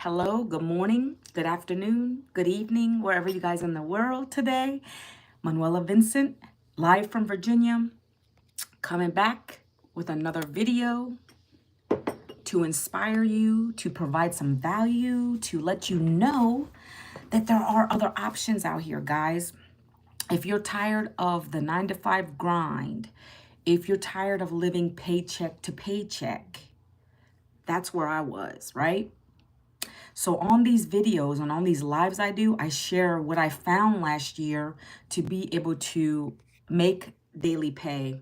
Hello, good morning, good afternoon, good evening, wherever you guys in the world today. Manuela Vincent, live from Virginia, coming back with another video to inspire you, to provide some value, to let you know that there are other options out here, guys. If you're tired of the 9 to 5 grind, if you're tired of living paycheck to paycheck, that's where I was, right? So on these videos and on these lives I do, I share what I found last year to be able to make daily pay,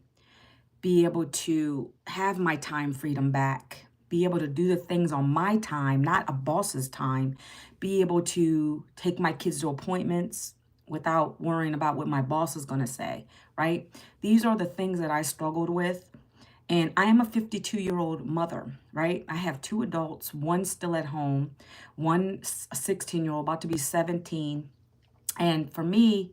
be able to have my time freedom back, be able to do the things on my time, not a boss's time, be able to take my kids to appointments without worrying about what my boss is going to say, right? These are the things that I struggled with. And I am a 52-year-old mother, right? I have 2 adults, one still at home, one a 16-year-old about to be 17. And for me,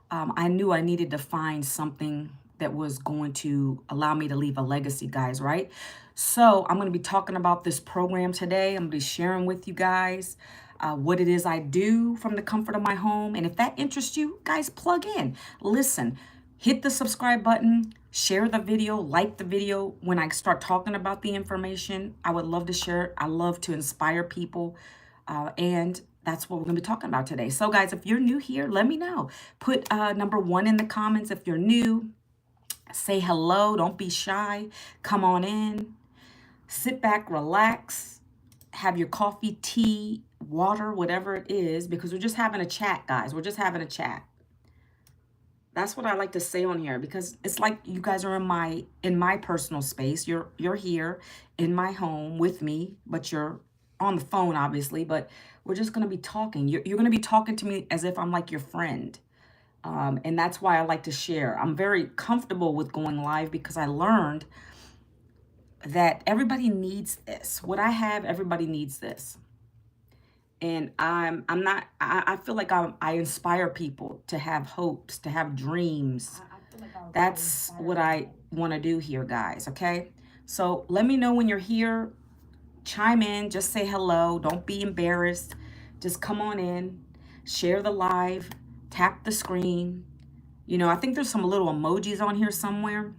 I knew I needed to find something that was going to allow me to leave a legacy, guys, right? So I'm going to be talking about this program today. I'm going to be sharing with you guys what it is I do from the comfort of my home. And if that interests you, guys, plug in. Listen, hit the subscribe button, share the video, like the video. When I start talking about the information, I would love to share it. I love to inspire people. And that's what we're going to be talking about today. So guys, if you're new here, let me know. Put number 1 in the comments if you're new. Say hello. Don't be shy. Come on in. Sit back, relax. Have your coffee, tea, water, whatever it is, because we're just having a chat, guys. We're just having a chat. That's what I like to say on here, because it's like you guys are in my personal space. You're here in my home with me, but you're on the phone, obviously. But we're just gonna be talking. You're gonna be talking to me as if I'm like your friend, and that's why I like to share. I'm very comfortable with going live because I learned that everybody needs this. What I have, everybody needs this. And I'm not, I feel like I inspire people to have hopes, to have dreams. That's what I want to do here, guys, okay? So let me know when you're here. Chime in, just say hello. Don't be embarrassed. Just come on in, share the live, tap the screen. You know, I think there's some little emojis on here somewhere.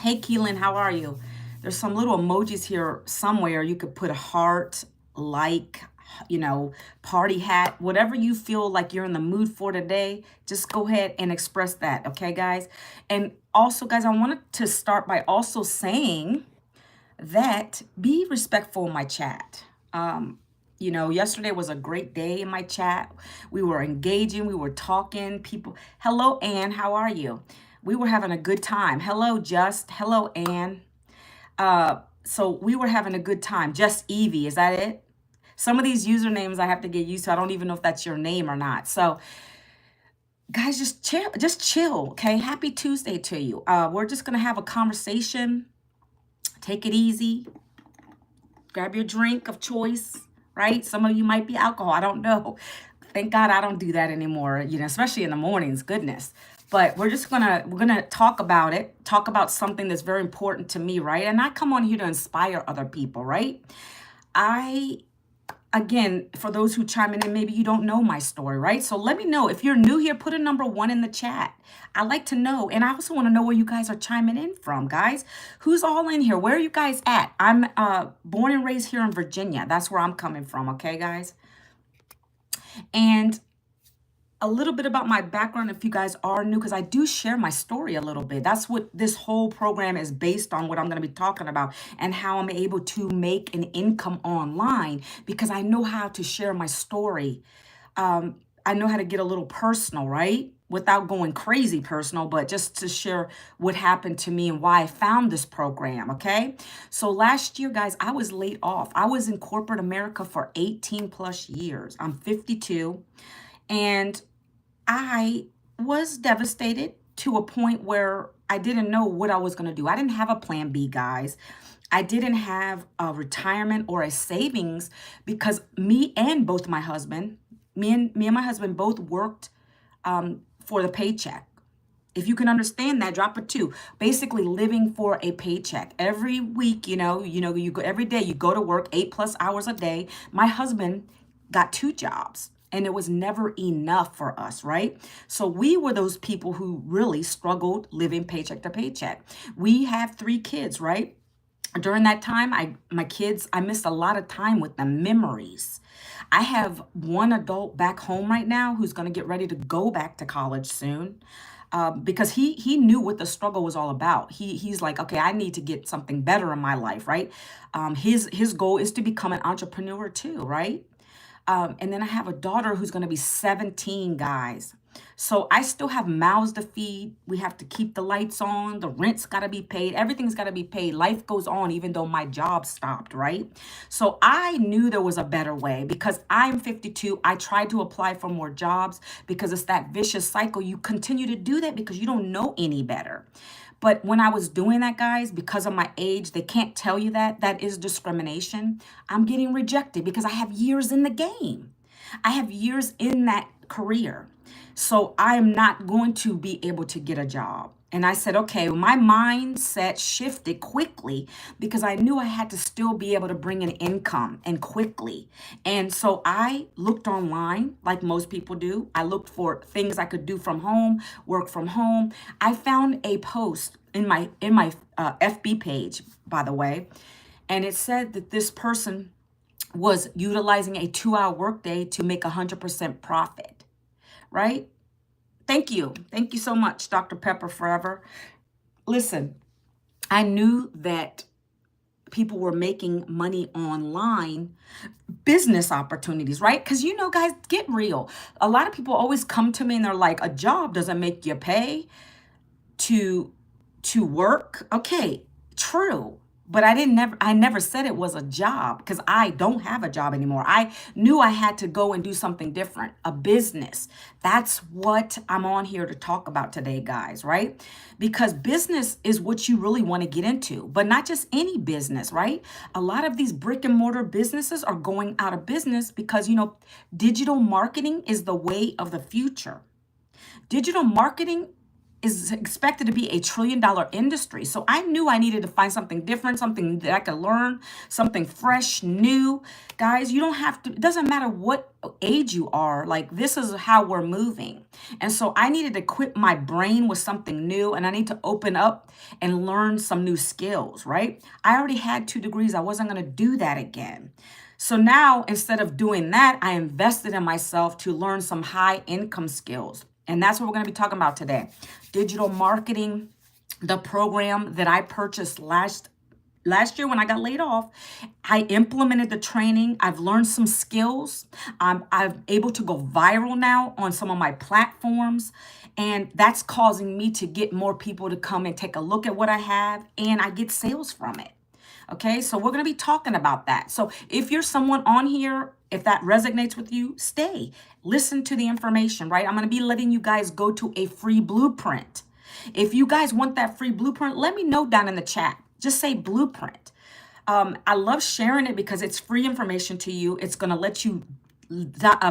Hey, Keelan, how are you? There's some little emojis here somewhere. You could put a heart, like, you know, party hat, whatever you feel like you're in the mood for today. Just go ahead and express that, okay, guys? And also, guys, I wanted to start by also saying that be respectful in my chat. You know, yesterday was a great day in my chat. We were engaging, we were talking. People, hello, Ann, how are you? We were having a good time. Hello, Just. Hello, Ann. So we were having a good time. Just Evie, is that it? Some of these usernames I have to get used to. I don't even know if that's your name or not. So guys, just chill, okay? Happy Tuesday to you. We're just gonna have a conversation. Take it easy. Grab your drink of choice, right? Some of you might be alcohol, I don't know. Thank God I don't do that anymore, you know, especially in the mornings, goodness. But we're gonna talk about it, talk about something that's very important to me, right? And I come on here to inspire other people, right? Again, for those who chime in, and maybe you don't know my story, right? So let me know. If you're new here, put a number 1 in the chat. I like to know. And I also want to know where you guys are chiming in from, guys. Who's all in here? Where are you guys at? I'm born and raised here in Virginia. That's where I'm coming from, okay, guys? And a little bit about my background if you guys are new, because I do share my story a little bit. That's what this whole program is based on, what I'm going to be talking about, and how I'm able to make an income online, because I know how to share my story. I know how to get a little personal, right? Without going crazy personal, but just to share what happened to me and why I found this program, okay? So last year, guys, I was laid off. I was in corporate America for 18 plus years. I'm 52. And I was devastated to a point where I didn't know what I was going to do. I didn't have a plan B, guys. I didn't have a retirement or a savings, because me and my husband both worked for the paycheck. If you can understand that, drop a 2. Basically living for a paycheck. Every week, you go every day, you go to work 8+ hours a day. My husband got 2 jobs and it was never enough for us, right? So we were those people who really struggled living paycheck to paycheck. We have 3 kids, right? During that time, my kids, I missed a lot of time with them, memories. I have one adult back home right now who's going to get ready to go back to college soon, because he knew what the struggle was all about. He's like, okay, I need to get something better in my life, right? His goal is to become an entrepreneur too, right? And then I have a daughter who's going to be 17, guys. So I still have mouths to feed. We have to keep the lights on. The rent's got to be paid. Everything's got to be paid. Life goes on, even though my job stopped, right? So I knew there was a better way because I'm 52. I tried to apply for more jobs because it's that vicious cycle. You continue to do that because you don't know any better. But when I was doing that, guys, because of my age, they can't tell you that. That is discrimination. I'm getting rejected because I have years in the game. I have years in that career. So I am not going to be able to get a job. And I said, okay, my mindset shifted quickly because I knew I had to still be able to bring in income and quickly. And so I looked online like most people do. I looked for things I could do from home, work from home. I found a post in my FB page, by the way, and it said that this person was utilizing a 2-hour workday to make 100% profit, right? Thank you. Thank you so much, Dr. Pepper Forever. Listen, I knew that people were making money online, business opportunities, right? Because, guys, get real. A lot of people always come to me and they're like, a job doesn't make you pay to work. Okay, true. But I never said it was a job because I don't have a job anymore. I knew I had to go and do something different, a business. That's what I'm on here to talk about today, guys, right? Because business is what you really want to get into, but not just any business, right? A lot of these brick and mortar businesses are going out of business because, digital marketing is the way of the future. Digital marketing is expected to be a $1 trillion industry. So I knew I needed to find something different, something that I could learn, something fresh, new. Guys, you don't have to, it doesn't matter what age you are, like this is how we're moving. And so I needed to equip my brain with something new and I need to open up and learn some new skills, right? I already had 2 degrees. I wasn't going to do that again. So now instead of doing that, I invested in myself to learn some high income skills. And that's what we're going to be talking about today. Digital marketing, the program that I purchased last year when I got laid off. I implemented the training. I've learned some skills. I'm able to go viral now on some of my platforms. And that's causing me to get more people to come and take a look at what I have. And I get sales from it. Okay, so we're going to be talking about that. So if you're someone on here, if that resonates with you, stay. Listen to the information, right? I'm going to be letting you guys go to a free blueprint. If you guys want that free blueprint, let me know down in the chat. Just say blueprint. I love sharing it because it's free information to you. It's going to let you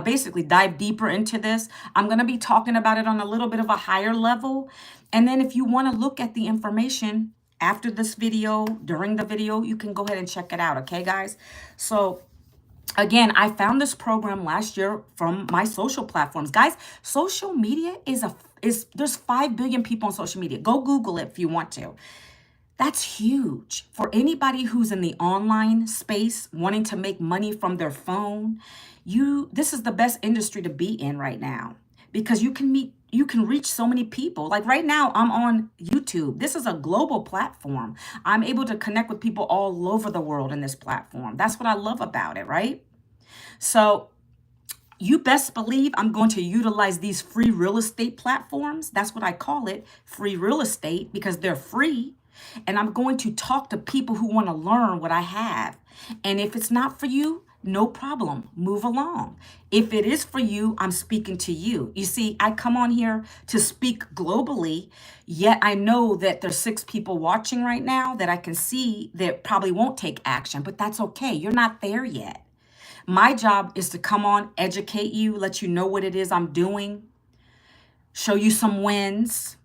basically dive deeper into this. I'm going to be talking about it on a little bit of a higher level. And then if you want to look at the information after this video, during the video, you can go ahead and check it out. Okay, guys? So again, I found this program last year from my social platforms. Guys, social media there's 5 billion people on social media. Go Google it if you want to. That's huge. For anybody who's in the online space wanting to make money from their phone, this is the best industry to be in right now because you can reach so many people. Like right now, I'm on YouTube. This is a global platform. I'm able to connect with people all over the world in this platform. That's what I love about it, right? So you best believe I'm going to utilize these free real estate platforms. That's what I call it, free real estate, because they're free. And I'm going to talk to people who want to learn what I have. And if it's not for you, no problem. Move along. If it is for you, I'm speaking to you. You see, I come on here to speak globally, yet I know that there's 6 people watching right now that I can see that probably won't take action, but that's okay. You're not there yet. My job is to come on, educate you, let you know what it is I'm doing, show you some wins,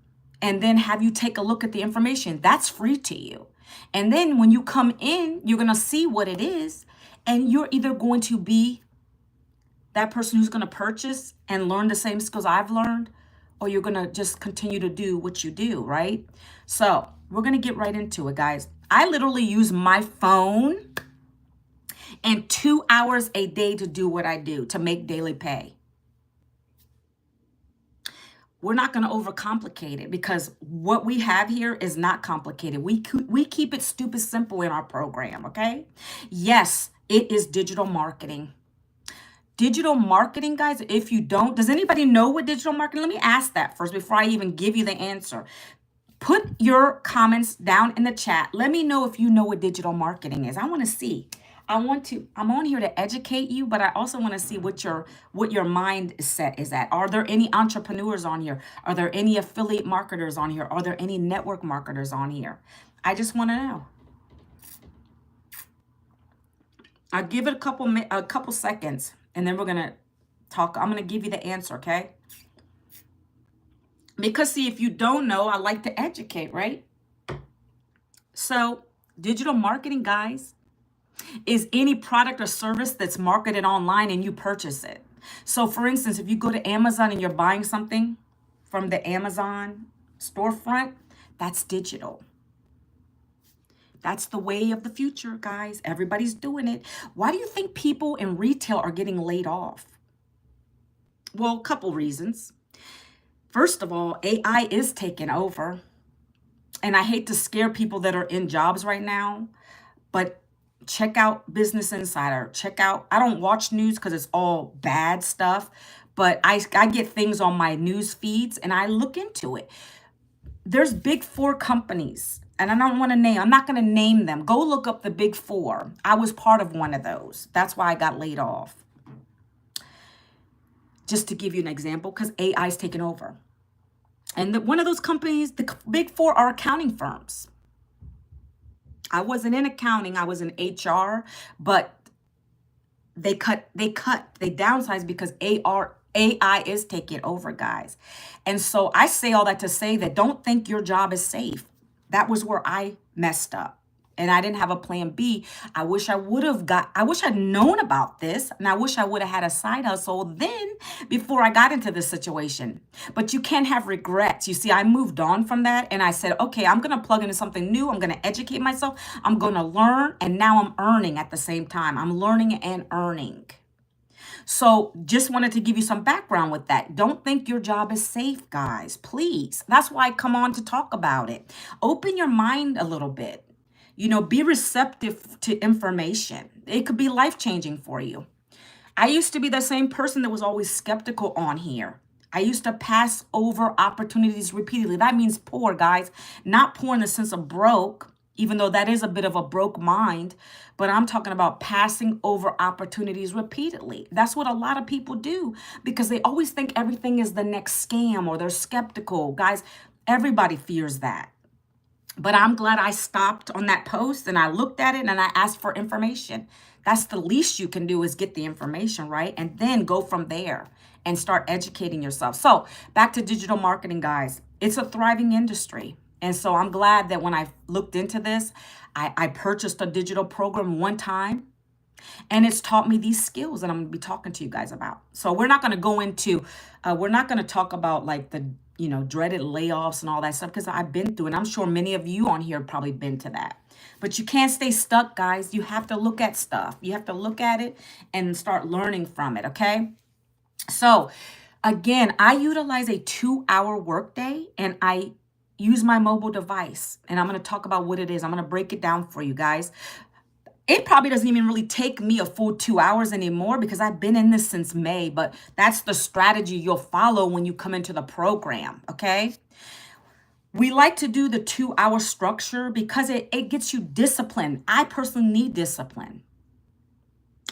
and then have you take a look at the information. That's free to you. And then when you come in, you're going to see what it is. And you're either going to be that person who's going to purchase and learn the same skills I've learned, or you're going to just continue to do what you do, right? So we're going to get right into it, guys. I literally use my phone and 2 hours a day to do what I do, to make daily pay. We're not going to overcomplicate it, because what we have here is not complicated. We keep it stupid simple in our program, okay? Yes, it is digital marketing. Digital marketing, guys, if you don't, does anybody know what digital marketing? Let me ask that first before I even give you the answer. Put your comments down in the chat. Let me know if you know what digital marketing is. I want to see. I'm on here to educate you, but I also want to see what your mindset is at. Are there any entrepreneurs on here? Are there any affiliate marketers on here? Are there any network marketers on here? I just want to know. I'll give it a couple seconds, and then we're going to talk. I'm going to give you the answer, okay? Because see, if you don't know, I like to educate, right? So digital marketing, guys, is any product or service that's marketed online and you purchase it. So for instance, if you go to Amazon and you're buying something from the Amazon storefront, that's digital. That's the way of the future, guys. Everybody's doing it. Why do you think people in retail are getting laid off? Well, a couple reasons. First of all, AI is taking over. And I hate to scare people that are in jobs right now, but check out Business Insider. Check out, I don't watch news because it's all bad stuff, but I get things on my news feeds and I look into it. There's big four companies, and I don't want to name, I'm not going to name them. Go look up the big four. I was part of one of those. That's why I got laid off. Just to give you an example, because AI is taking over. And one of those companies, the big four, are accounting firms. I wasn't in accounting, I was in HR, but they downsized because AI is taking over, guys. And so I say all that to say that don't think your job is safe. That was where I messed up. And I didn't have a plan B. I wish I'd known about this, and I wish I would have had a side hustle then before I got into this situation. But you can't have regrets. You see, I moved on from that and I said, okay, I'm going to plug into something new. I'm going to educate myself. I'm going to learn. And now I'm earning at the same time. I'm learning and earning. So just wanted to give you some background with that. Don't think your job is safe, guys, please. That's why I come on to talk about it. Open your mind a little bit. You know, be receptive to information. It could be life-changing for you. I used to be the same person that was always skeptical on here. I used to pass over opportunities repeatedly. That means poor, guys. Not poor in the sense of broke, even though that is a bit of a broke mind. But I'm talking about passing over opportunities repeatedly. That's what a lot of people do because they always think everything is the next scam or they're skeptical. Guys, everybody fears that. But I'm glad I stopped on that post and I looked at it and I asked for information. That's the least you can do is get the information, right? And then go from there and start educating yourself. So back to digital marketing, guys. It's a thriving industry. And so I'm glad that when I looked into this, I purchased a digital program one time. And it's taught me these skills that I'm going to be talking to you guys about. So we're not going to go into, we're not going to talk about like the, dreaded layoffs and all that stuff because I've been through it. And I'm sure many of you on here have probably been to that. But you can't stay stuck, guys. You have to look at stuff. You have to look at it and start learning from it, okay? So again, I utilize a 2-hour workday and I use my mobile device. And I'm going to talk about what it is. I'm going to break it down for you guys. It probably doesn't even really take me a full 2 hours anymore because I've been in this since May, but that's the strategy you'll follow when you come into the program, okay? We like to do the 2-hour structure because it gets you disciplined. I personally need discipline.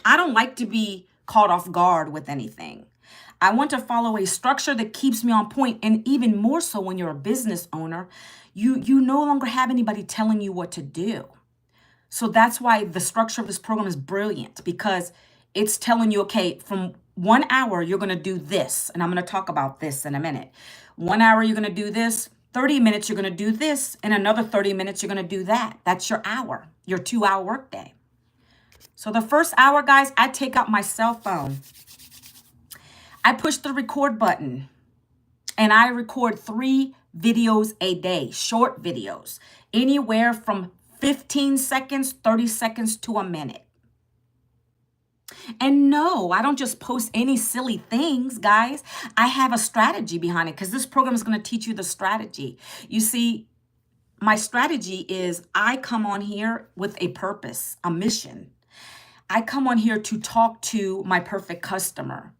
I don't like to be caught off guard with anything. I want to follow a structure that keeps me on point, and even more so when you're a business owner, you no longer have anybody telling you what to do. So that's why the structure of this program is brilliant because it's telling you, okay, from 1 hour, you're going to do this. And I'm going to talk about this in a minute. 1 hour, you're going to do this. 30 minutes, you're going to do this. And another 30 minutes, you're going to do that. That's your hour, your 2-hour workday. So the first hour, guys, I take out my cell phone. I push the record button and I record 3 videos a day, short videos, anywhere from 15 seconds, 30 seconds to a minute. And no, I don't just post any silly things, guys. I have a strategy behind it because this program is going to teach you the strategy. You see, my strategy is I come on here with a purpose, a mission. I come on here to talk to my perfect customer.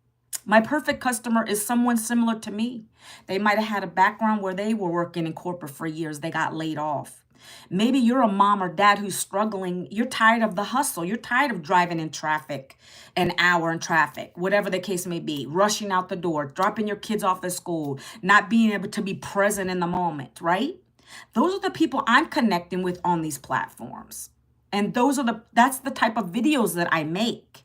My perfect customer is someone similar to me. They might have had a background where they were working in corporate for years. They got laid off. Maybe you're a mom or dad who's struggling. You're tired of the hustle. You're tired of driving in traffic, an hour in traffic, whatever the case may be, rushing out the door, dropping your kids off at school, not being able to be present in the moment, right? Those are the people I'm connecting with on these platforms. And that's the type of videos that I make.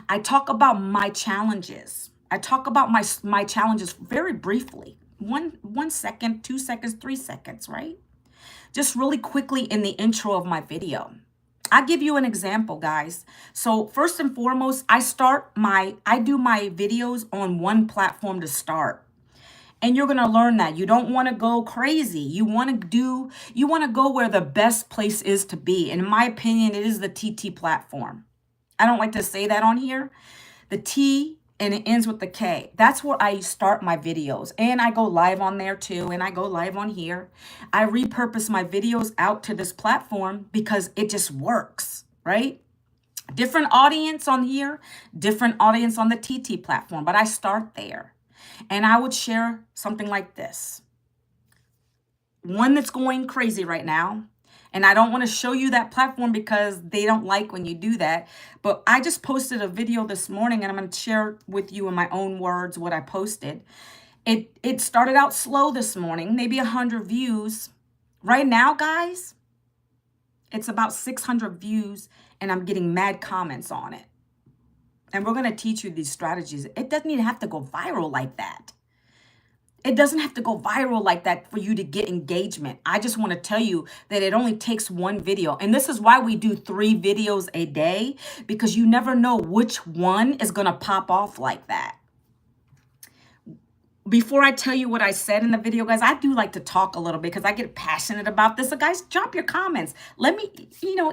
I talk about my challenges. I talk about my challenges very briefly. 1 second, 2 seconds, 3 seconds, right? Just really quickly in the intro of my video. I'll give you an example, guys. So first and foremost, I do my videos on one platform to start. And you're going to learn that you don't want to go crazy. You want to go where the best place is to be. And in my opinion, it is the TT platform. I don't like to say that on here. The T and it ends with the K. That's where I start my videos. And I go live on there too. And I go live on here. I repurpose my videos out to this platform because it just works, right? Different audience on here, different audience on the TT platform. But I start there. And I would share something like this. One that's going crazy right now. And I don't want to show you that platform because they don't like when you do that. But I just posted a video this morning and I'm going to share with you in my own words what I posted. It started out slow this morning, maybe 100 views. Right now, guys, it's about 600 views and I'm getting mad comments on it. And we're going to teach you these strategies. It doesn't even have to go viral like that. It doesn't have to go viral like that for you to get engagement. I just want to tell you that it only takes one video. And this is why we do 3 videos a day, because you never know which one is going to pop off like that. Before I tell you what I said in the video, guys, I do like to talk a little bit because I get passionate about this. So guys, drop your comments. Let me,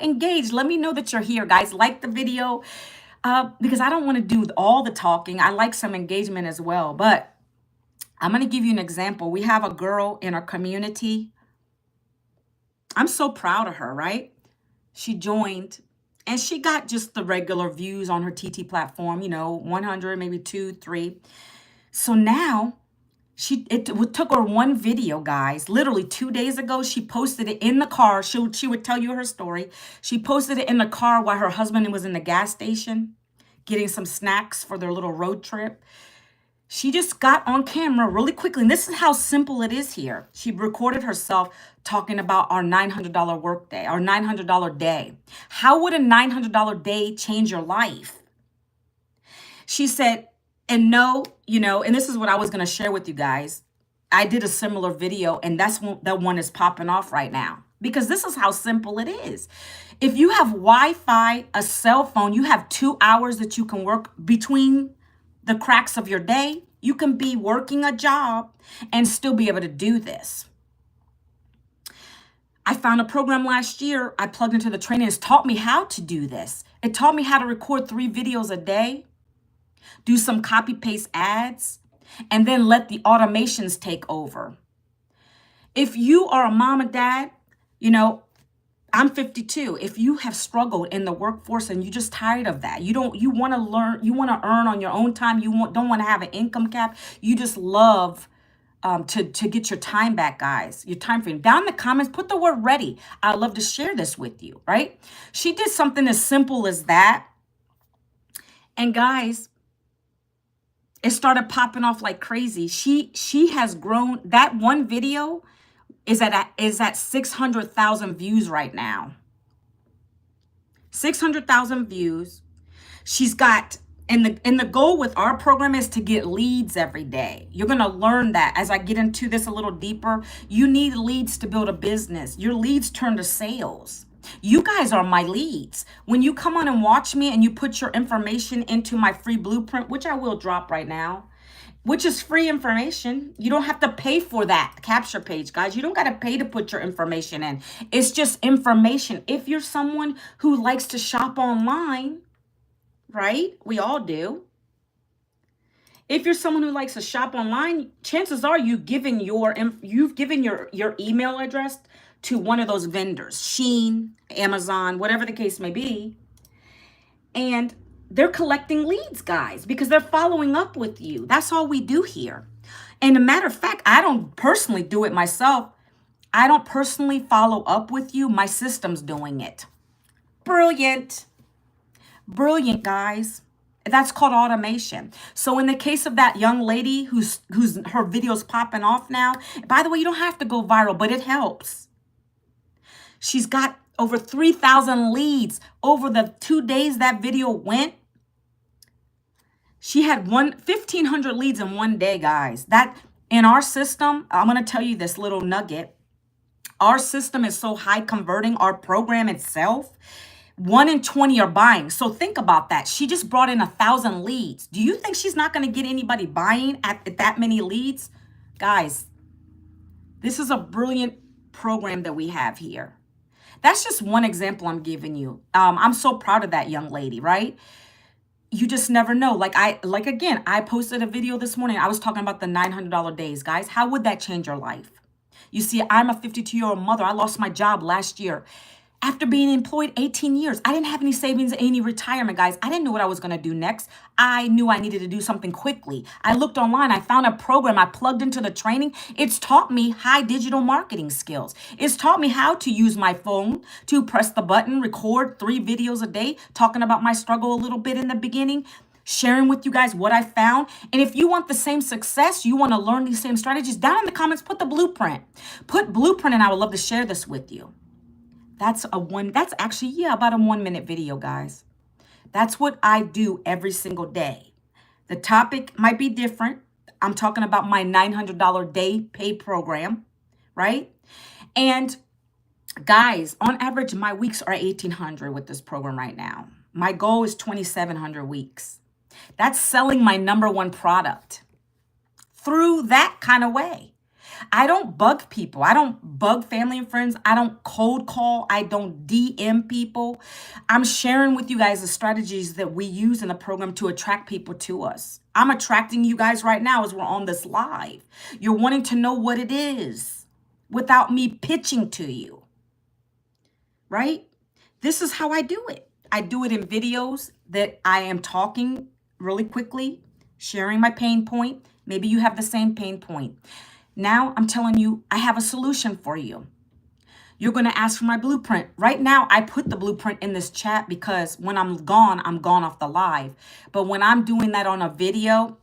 engage. Let me know that you're here, guys. Like the video because I don't want to do all the talking. I like some engagement as well, but I'm going to give you an example. We have a girl in our community. I'm so proud of her, right? She joined and she got just the regular views on her TT platform, 100, maybe 2, 3. So now it took her one video, guys. Literally 2 days ago, she posted it in the car. She would tell you her story. She posted it in the car while her husband was in the gas station getting some snacks for their little road trip. She just got on camera really quickly. And this is how simple it is here. She recorded herself talking about our $900 workday, our $900 day. How would a $900 day change your life? She said, and this is what I was going to share with you guys. I did a similar video and that one is popping off right now because this is how simple it is. If you have Wi-Fi, a cell phone, you have 2 hours that you can work between the cracks of your day. You can be working a job and still be able to do this. I found a program last year. I plugged into the training. It's taught me how to do this. It taught me how to record 3 videos a day, do some copy paste ads, and then let the automations take over. If you are a mom and dad, I'm 52. If you have struggled in the workforce and you're just tired of that, you want to learn, you want to earn on your own time, don't want to have an income cap, you just love to get your time back, guys, your time frame. Down in the comments, put the word ready. I'd love to share this with you, right? She did something as simple as that. And guys, it started popping off like crazy. She has grown. That one video is at 600,000 views right now. 600,000 views. She's got And the goal with our program is to get leads every day. You're going to learn that as I get into this a little deeper. You need leads to build a business. Your leads turn to sales. You guys are my leads. When you come on and watch me and you put your information into my free blueprint, which I will drop right now, which is free information. You don't have to pay for that capture page, guys. You don't got to pay to put your information in. It's just information. If you're someone who likes to shop online, right? We all do. If you're someone who likes to shop online, chances are you've given your email address to one of those vendors, Shein, Amazon, whatever the case may be. And they're collecting leads, guys, because they're following up with you. That's all we do here. And a matter of fact, I don't personally do it myself. I don't personally follow up with you. My system's doing it. Brilliant. Brilliant, guys. That's called automation. So in the case of that young lady who's her video's popping off now, by the way, you don't have to go viral, but it helps. She's got over 3,000 leads over the 2 days that video went. She had 1,500 leads in 1 day, guys. That in our system, I'm going to tell you this little nugget. Our system is so high converting, our program itself, 1 in 20 are buying. So think about that. She just brought in 1,000 leads. Do you think she's not going to get anybody buying at that many leads? Guys, this is a brilliant program that we have here. That's just one example I'm giving you. I'm so proud of that young lady, right? You just never know. Again, I posted a video this morning. I was talking about the $900 days, guys. How would that change your life? You see, I'm a 52-year-old mother. I lost my job last year. After being employed 18 years, I didn't have any savings, any retirement, guys. I didn't know what I was going to do next. I knew I needed to do something quickly. I looked online. I found a program. I plugged into the training. It's taught me high digital marketing skills. It's taught me how to use my phone to press the button, record 3 videos a day, talking about my struggle a little bit in the beginning, sharing with you guys what I found. And if you want the same success, you want to learn these same strategies, down in the comments, put the blueprint. Put blueprint, and I would love to share this with you. That's actually about a 1-minute video, guys. That's what I do every single day. The topic might be different. I'm talking about my $900 day pay program, right? And guys, on average, my weeks are 1,800 with this program right now. My goal is 2,700 weeks. That's selling my #1 product through that kind of way. I don't bug people. I don't bug family and friends. I don't cold call. I don't DM people. I'm sharing with you guys the strategies that we use in the program to attract people to us. I'm attracting you guys right now as we're on this live. You're wanting to know what it is without me pitching to you, right? This is how I do it. I do it in videos that I am talking really quickly, sharing my pain point. Maybe you have the same pain point. Now I'm telling you, I have a solution for you. You're going to ask for my blueprint. Right now, I put the blueprint in this chat because when I'm gone off the live. But when I'm doing that on a video,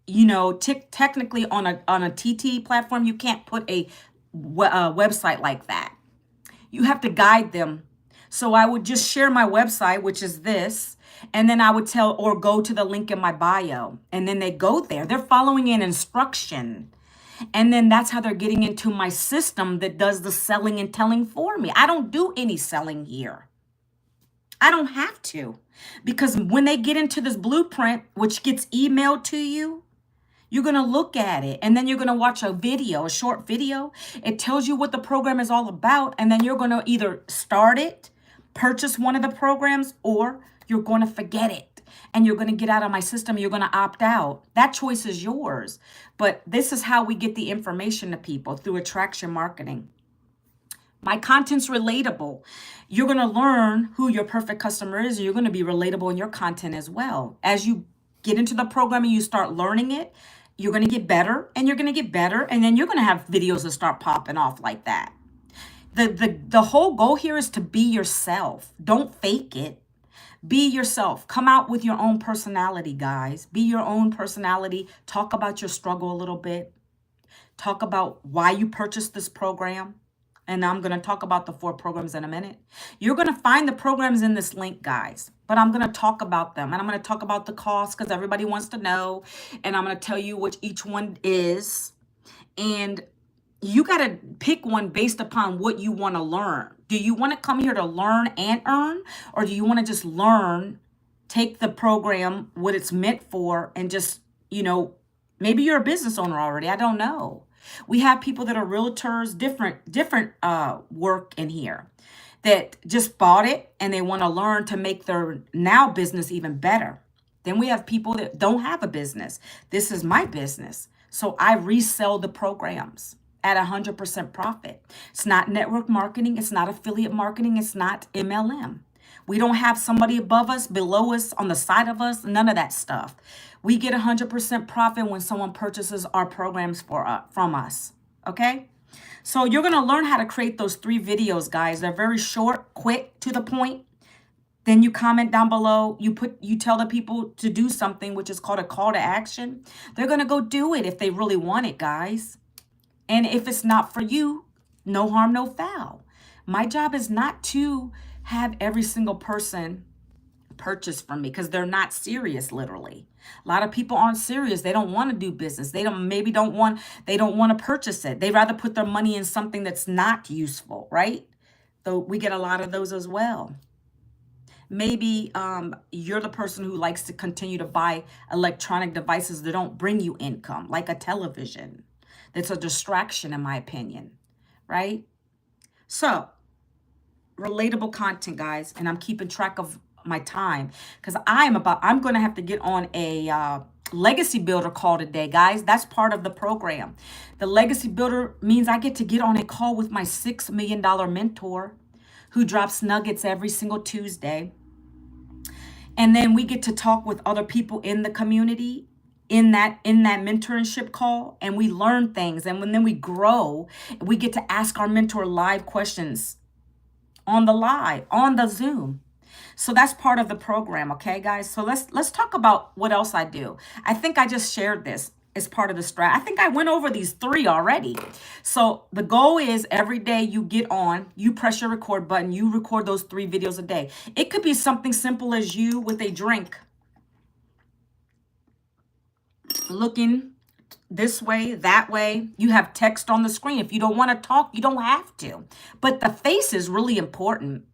technically on a TT platform, you can't put a website like that. You have to guide them. So I would just share my website, which is this, and then I would go to the link in my bio. And then they go there. They're following an instruction. And then that's how they're getting into my system that does the selling and telling for me. I don't do any selling here. I don't have to. Because when they get into this blueprint, which gets emailed to you, you're going to look at it. And then you're going to watch a short video. It tells you what the program is all about. And then you're going to either start it, purchase one of the programs, or you're going to forget it. And you're going to get out of my system. You're going to opt out. That choice is yours. But this is how we get the information to people, through attraction marketing. My content's relatable. You're going to learn who your perfect customer is. And you're going to be relatable in your content as well. As you get into the program and you start learning it, you're going to get better and you're going to get better. And then you're going to have videos that start popping off like that. The whole goal here is to be yourself. Don't fake it. Be yourself. Come out with your own personality, guys. Be your own personality. Talk about your struggle a little bit. Talk about why you purchased this program. And I'm going to talk about the 4 programs in a minute. You're going to find the programs in this link, guys. But I'm going to talk about them. And I'm going to talk about the cost because everybody wants to know. And I'm going to tell you which each one is. And you got to pick one based upon what you want to learn. Do you want to come here to learn and earn? Or do you want to just learn, take the program, what it's meant for, and just, maybe you're a business owner already. I don't know. We have people that are realtors, different work in here that just bought it and they want to learn to make their now business even better. Then we have people that don't have a business. This is my business. So I resell the programs at 100% profit. It's not network marketing. It's not affiliate marketing. It's not MLM. We don't have somebody above us, below us, on the side of us, none of that stuff. We get 100% profit when someone purchases our programs from us, okay? So you're going to learn how to create those 3 videos, guys. They're very short, quick, to the point. Then you comment down below. You tell the people to do something, which is called a call to action. They're going to go do it if they really want it, guys. And if it's not for you, no harm, no foul. My job is not to have every single person purchase from me because they're not serious, literally. A lot of people aren't serious. They don't want to do business. They don't want to purchase it. They'd rather put their money in something that's not useful, right? So we get a lot of those as well. Maybe you're the person who likes to continue to buy electronic devices that don't bring you income, like a television. That's a distraction, in my opinion, right? So, relatable content, guys, and I'm keeping track of my time because I'm going to have to get on a legacy builder call today, guys. That's part of the program. The legacy builder means I get to get on a call with my $6 million mentor who drops nuggets every single Tuesday. And then we get to talk with other people in the community in that mentorship call, and we learn things. And then we grow, we get to ask our mentor live questions on the Zoom. So that's part of the program, okay, guys? So let's talk about what else I do. I think I just shared this as part of the strat. I think I went over these 3 already. So the goal is every day you get on, you press your record button, you record those 3 videos a day. It could be something simple as you with a drink, looking this way, that way. You have text on the screen. If you don't want to talk, you don't have to. But the face is really important.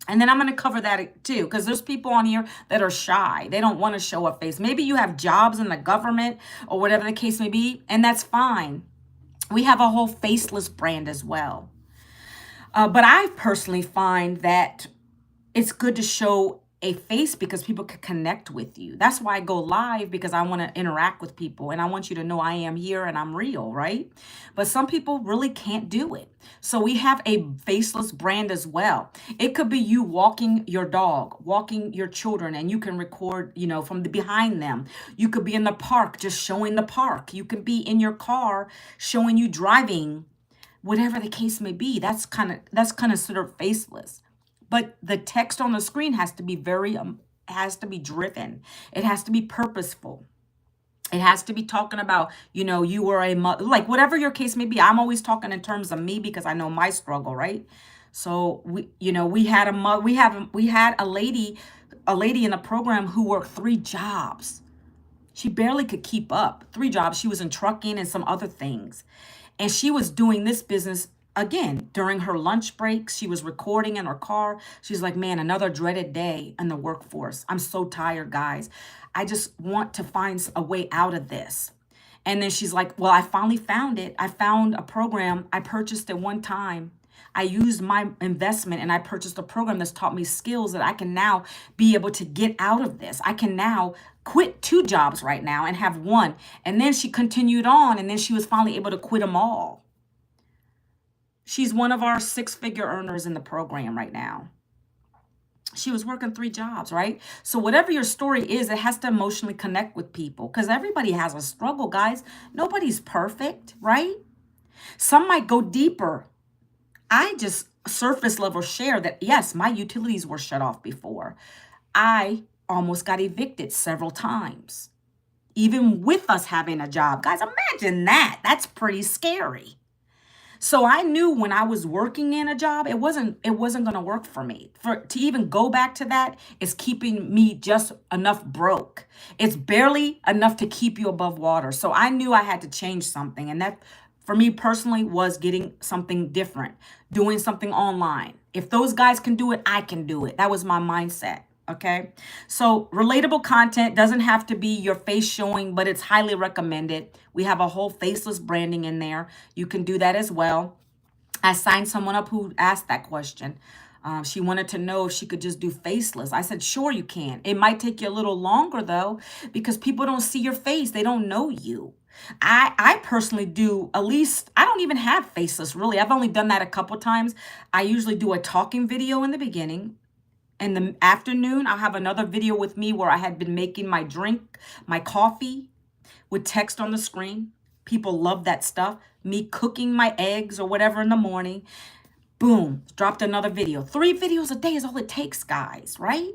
And then I'm going to cover that too, because there's people on here that are shy. They don't want to show a face. Maybe you have jobs in the government or whatever the case may be, and that's fine. We have a whole faceless brand as well. But I personally find that it's good to show a face because people can connect with you. That's why I go live, because I want to interact with people and I want you to know I am here and I'm real, right? But some people really can't do it. So we have a faceless brand as well. It could be you walking your dog, walking your children, and you can record, from the behind them. You could be in the park, just showing the park. You can be in your car showing you driving, whatever the case may be. That's considered faceless. But the text on the screen has to be has to be driven. It has to be purposeful. It has to be talking about, you were a mother, like whatever your case may be. I'm always talking in terms of me because I know my struggle, right? So we had a lady in the program who worked 3 jobs. She barely could keep up. 3 jobs. She was in trucking and some other things. And she was doing this business again during her lunch breaks. She was recording in her car. She's like, man, another dreaded day in the workforce. I'm so tired, guys. I just want to find a way out of this. And then she's like, well, I finally found it. I found a program. I purchased it one time. I used my investment and I purchased a program that's taught me skills that I can now be able to get out of this. I can now quit 2 jobs right now and have 1. And then she continued on, and then she was finally able to quit them all. She's one of our 6-figure earners in the program right now. She was working 3 jobs, right? So whatever your story is, it has to emotionally connect with people because everybody has a struggle, guys. Nobody's perfect, right? Some might go deeper. I just surface level share that, yes, my utilities were shut off before. I almost got evicted several times, even with us having a job. Guys, imagine that. That's pretty scary. So I knew when I was working in a job, it wasn't going to work for me. For to even go back to that is keeping me just enough broke. It's barely enough to keep you above water. So I knew I had to change something, and that for me personally was getting something different, doing something online. If those guys can do it, I can do it. That was my mindset. Okay. So relatable content doesn't have to be your face showing, but it's highly recommended. We have a whole faceless branding in there. You can do that as well. I signed someone up who asked that question. She wanted to know if she could just do faceless. I said, sure, you can. It might take you a little longer though, because people don't see your face. They don't know you. I personally do, at least I don't even have faceless really. I've only done that a couple times. I usually do a talking video in the beginning. In the afternoon, I'll have another video with me where I had been making my drink, my coffee with text on the screen. People love that stuff. Me cooking my eggs or whatever in the morning. Boom, dropped another video. 3 videos a day is all it takes, guys, right?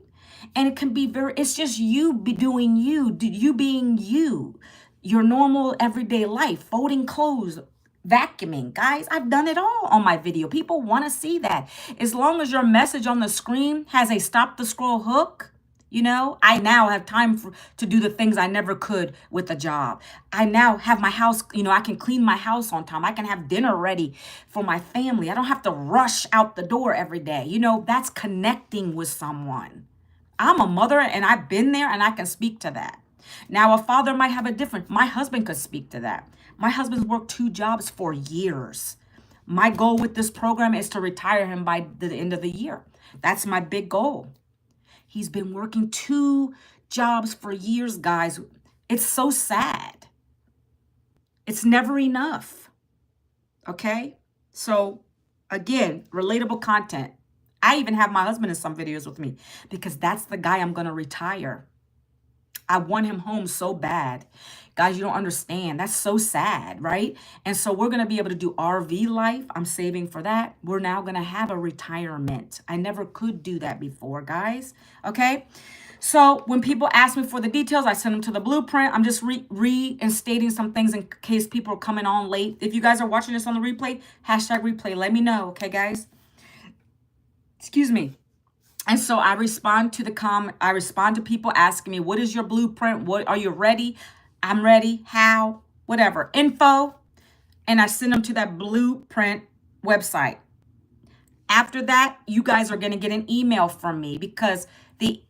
And it can be it's just you be doing you, you being you, your normal everyday life, folding clothes, vacuuming. Guys, I've done it all on my video. People want to see that. As long as your message on the screen has a stop the scroll hook, I now have time to do the things I never could with a job. I now have my house, I can clean my house on time. I can have dinner ready for my family. I don't have to rush out the door every day. That's connecting with someone. I'm a mother and I've been there and I can speak to that. Now, a father might have my husband could speak to that. My husband's worked 2 jobs for years. My goal with this program is to retire him by the end of the year. That's my big goal. He's been working 2 jobs for years, guys. It's so sad. It's never enough. Okay? So, again, relatable content. I even have my husband in some videos with me because that's the guy I'm going to retire. I want him home so bad. Guys, you don't understand. That's so sad, right? And so we're going to be able to do RV life. I'm saving for that. We're now going to have a retirement. I never could do that before, guys. Okay? So when people ask me for the details, I send them to the blueprint. I'm just reinstating some things in case people are coming on late. If you guys are watching this on the replay, #replay, let me know. Okay, guys? Excuse me. And so I respond to people asking me, what is your blueprint? What are you ready? I'm ready. How? Whatever. Info. And I send them to that blueprint website. After that, you guys are going to get an email from me because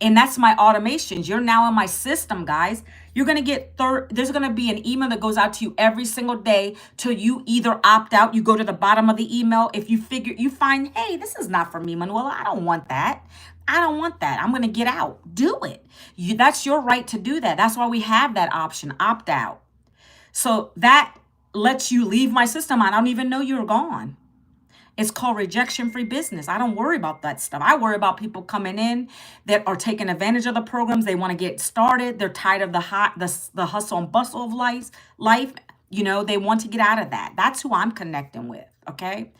and that's my automations. You're now in my system, guys. You're going to get there's going to be an email that goes out to you every single day till you either opt out. You go to the bottom of the email. If you find, hey, this is not for me, Manuela. I don't want that. I don't want that. I'm going to get out. Do it. That's your right to do that. That's why we have that option, opt out. So that lets you leave my system. I don't even know you're gone. It's called rejection-free business. I don't worry about that stuff. I worry about people coming in that are taking advantage of the programs. They want to get started. They're tired of the hustle and bustle of life. They want to get out of that. That's who I'm connecting with, okay?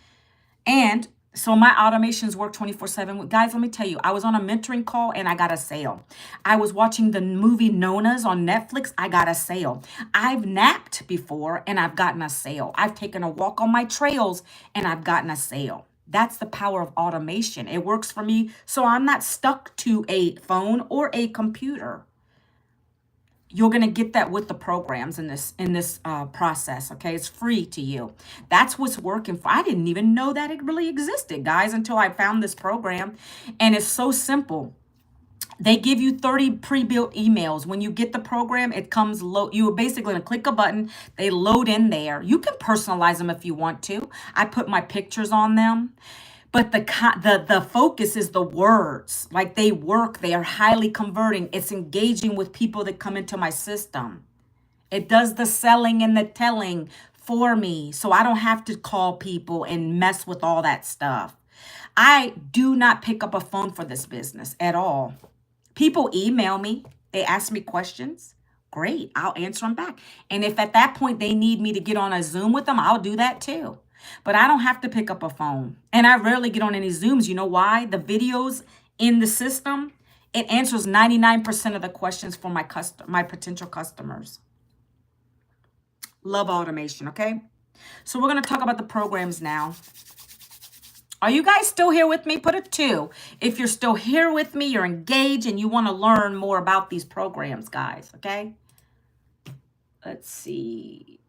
And so my automations work 24/7. Guys, let me tell you, I was on a mentoring call and I got a sale. I was watching the movie Nona's on Netflix. I got a sale. I've napped before and I've gotten a sale. I've taken a walk on my trails and I've gotten a sale. That's the power of automation. It works for me, so I'm not stuck to a phone or a computer. You're going to get that with the programs in this process, okay? It's free to you. That's what's working for. I didn't even know that it really existed, guys, until I found this program. And it's so simple. They give you 30 pre-built emails. When you get the program, it comes you are basically going to click a button. They load in there. You can personalize them if you want to. I put my pictures on them. But the focus is the words. Like they work, they are highly converting. It's engaging with people that come into my system. It does the selling and the telling for me. So I don't have to call people and mess with all that stuff. I do not pick up a phone for this business at all. People email me. They ask me questions. Great, I'll answer them back. And if at that point they need me to get on a Zoom with them, I'll do that too. But I don't have to pick up a phone. And I rarely get on any Zooms. You know why? The videos in the system, it answers 99% of the questions for my potential customers. Love automation, okay? So we're going to talk about the programs now. Are you guys still here with me? Put a 2. If you're still here with me, you're engaged and you want to learn more about these programs, guys, okay? Let's see.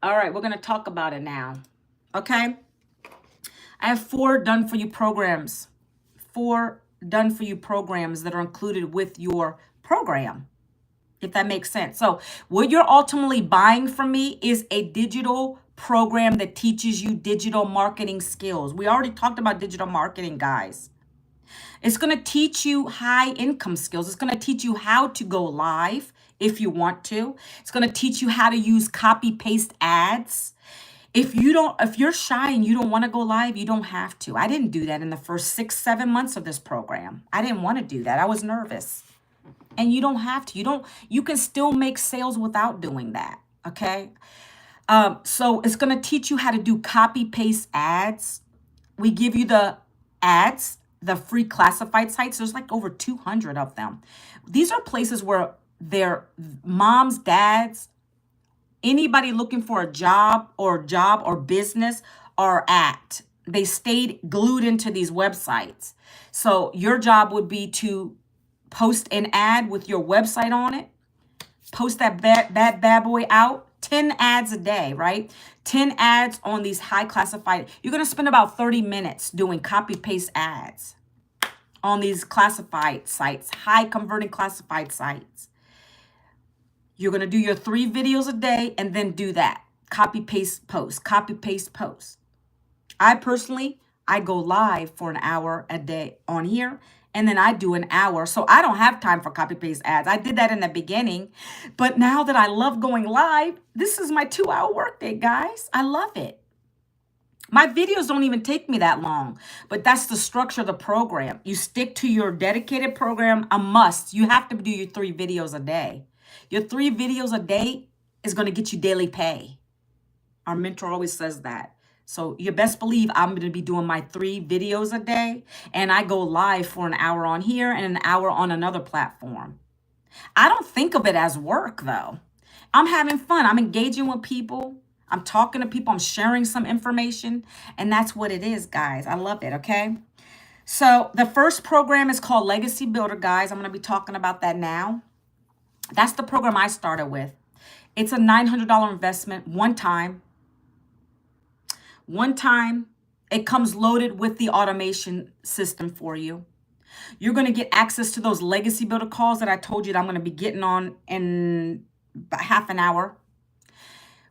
All right, we're going to talk about it now, okay? I have 4 done-for-you programs. 4 done-for-you programs that are included with your program, if that makes sense. So what you're ultimately buying from me is a digital program that teaches you digital marketing skills. We already talked about digital marketing, guys. It's going to teach you high income skills. It's going to teach you how to go live if you want to. It's going to teach you how to use copy paste ads. If you're shy and you don't want to go live, you don't have to. I didn't do that in the first 6-7 months of this program. I didn't want to do that. I was nervous. And you don't have to. You can still make sales without doing that. Okay. So it's going to teach you how to do copy paste ads. We give you the ads, the free classified sites. There's like over 200 of them. These are places where their moms, dads, anybody looking for a job or business are at. They stayed glued into these websites. So your job would be to post an ad with your website on it, post that bad boy out, 10 ads a day, right? 10 ads on these high classified. You're going to spend about 30 minutes doing copy paste ads on these classified sites, high converting classified sites. You're going to do your 3 videos a day and then do that. Copy paste post, copy paste post. I go live for an hour a day on here, and then I do an hour. So I don't have time for copy paste ads. I did that in the beginning, but now that I love going live, this is my 2-hour workday, guys. I love it. My videos don't even take me that long, but that's the structure of the program. You stick to your dedicated program, a must. You have to do your 3 videos a day. Your 3 videos a day is going to get you daily pay. Our mentor always says that. So you best believe I'm going to be doing my 3 videos a day, and I go live for an hour on here and an hour on another platform. I don't think of it as work, though. I'm having fun. I'm engaging with people. I'm talking to people. I'm sharing some information, and that's what it is, guys. I love it, okay? So the first program is called Legacy Builder, guys. I'm going to be talking about that now. That's the program I started with. It's a $900 investment, one time. It comes loaded with the automation system for you. You're going to get access to those legacy builder calls that I told you that I'm going to be getting on in about half an hour,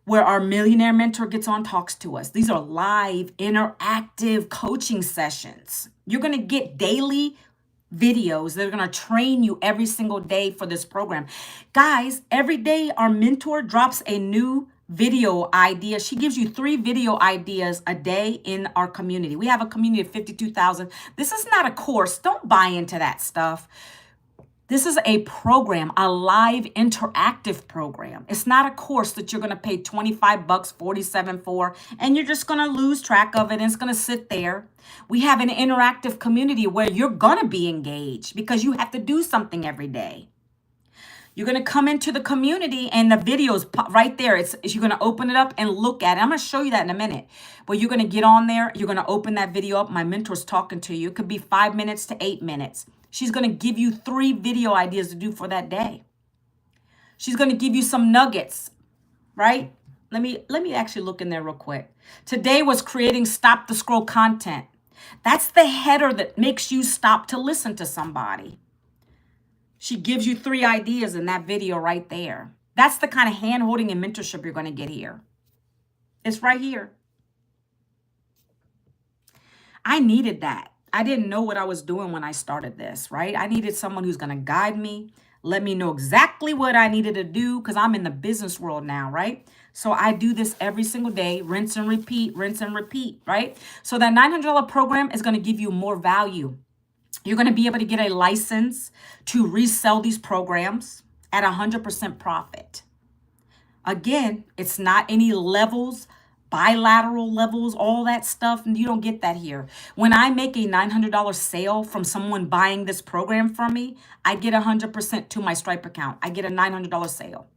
where our millionaire mentor gets on, talks to us. These are live, interactive coaching sessions. You're going to get daily videos that are going to train you every single day for this program. Guys, every day our mentor drops a new video idea. She gives you 3 video ideas a day in our community. We have a community of 52,000. This is not a course. Don't buy into that stuff. This is a program, a live interactive program. It's not a course that you're going to pay $25, $47 for, and you're just going to lose track of it and it's going to sit there. We have an interactive community where you're going to be engaged because you have to do something every day. You're going to come into the community and the videos right there. You're going to open it up and look at it. I'm going to show you that in a minute. But you're going to get on there. You're going to open that video up. My mentor's talking to you. It could be 5 minutes to 8 minutes. She's going to give you 3 video ideas to do for that day. She's going to give you some nuggets, right? Let me actually look in there real quick. Today was creating stop the scroll content. That's the header that makes you stop to listen to somebody. She gives you 3 ideas in that video right there. That's the kind of hand-holding and mentorship you're going to get here. It's right here. I needed that. I didn't know what I was doing when I started this, right? I needed someone who's going to guide me, let me know exactly what I needed to do, because I'm in the business world now, right? So I do this every single day, rinse and repeat, right? So that $900 program is going to give you more value. You're going to be able to get a license to resell these programs at 100% profit. Again, it's not any levels, bilateral levels, all that stuff. You don't get that here. When I make a $900 sale from someone buying this program from me, I get 100% to my Stripe account. I get a $900 sale.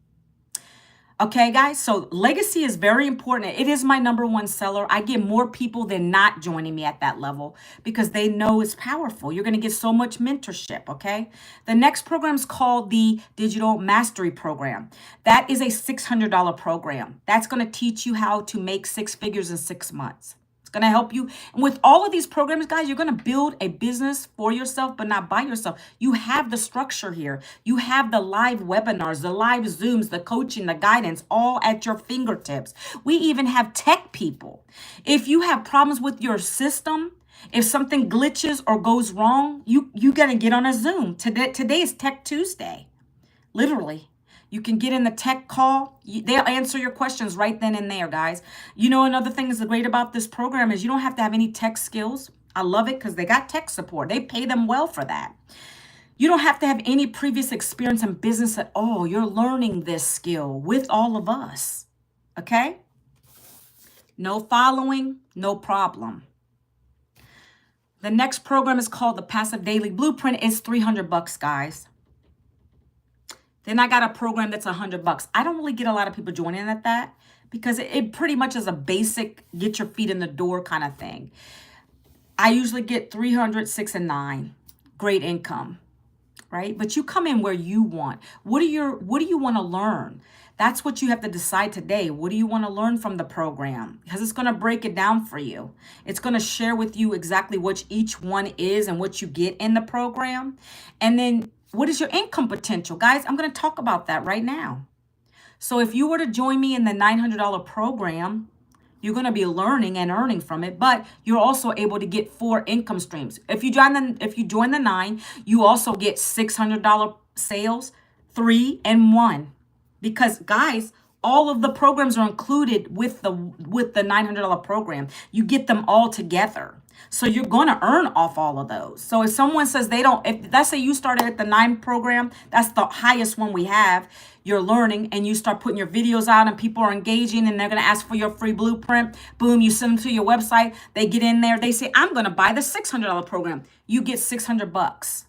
Okay, guys, so legacy is very important. It is my number one seller. I get more people than not joining me at that level because they know it's powerful. You're going to get so much mentorship, okay? The next program is called the Digital Mastery Program. That is a $600 program. That's going to teach you how to make six figures in 6 months. It's going to help you. And with all of these programs, guys, you're going to build a business for yourself, but not by yourself. You have the structure here. You have the live webinars, the live Zooms, the coaching, the guidance, all at your fingertips. We even have tech people. If you have problems with your system, if something glitches or goes wrong, you got to get on a Zoom. Today is Tech Tuesday. Literally. You can get in the tech call. They'll answer your questions right then and there, guys. You know, another thing that's great about this program is you don't have to have any tech skills. I love it because they got tech support. They pay them well for that. You don't have to have any previous experience in business at all. You're learning this skill with all of us. Okay? No following, no problem. The next program is called the Passive Daily Blueprint. It's $300, guys. Then I got a program that's $100. I don't really get a lot of people joining at that because it pretty much is a basic get your feet in the door kind of thing. I usually get 300, 6, and 9. Great income, right? But you come in where you want. What do you want to learn? That's what you have to decide today. What do you want to learn from the program? Because it's going to break it down for you. It's going to share with you exactly what each one is and what you get in the program. And then what is your income potential? Guys, I'm going to talk about that right now. So if you were to join me in the $900 program, you're going to be learning and earning from it, but you're also able to get 4 income streams. If you join the 9, you also get $600 sales, 3 and 1. Because guys, all of the programs are included with the $900 program. You get them all together. So you're going to earn off all of those. So if someone says if let's say you started at the 9 program, that's the highest one we have, you're learning and you start putting your videos out and people are engaging and they're going to ask for your free blueprint. Boom, you send them to your website. They get in there. They say, I'm going to buy the $600 program. You get $600.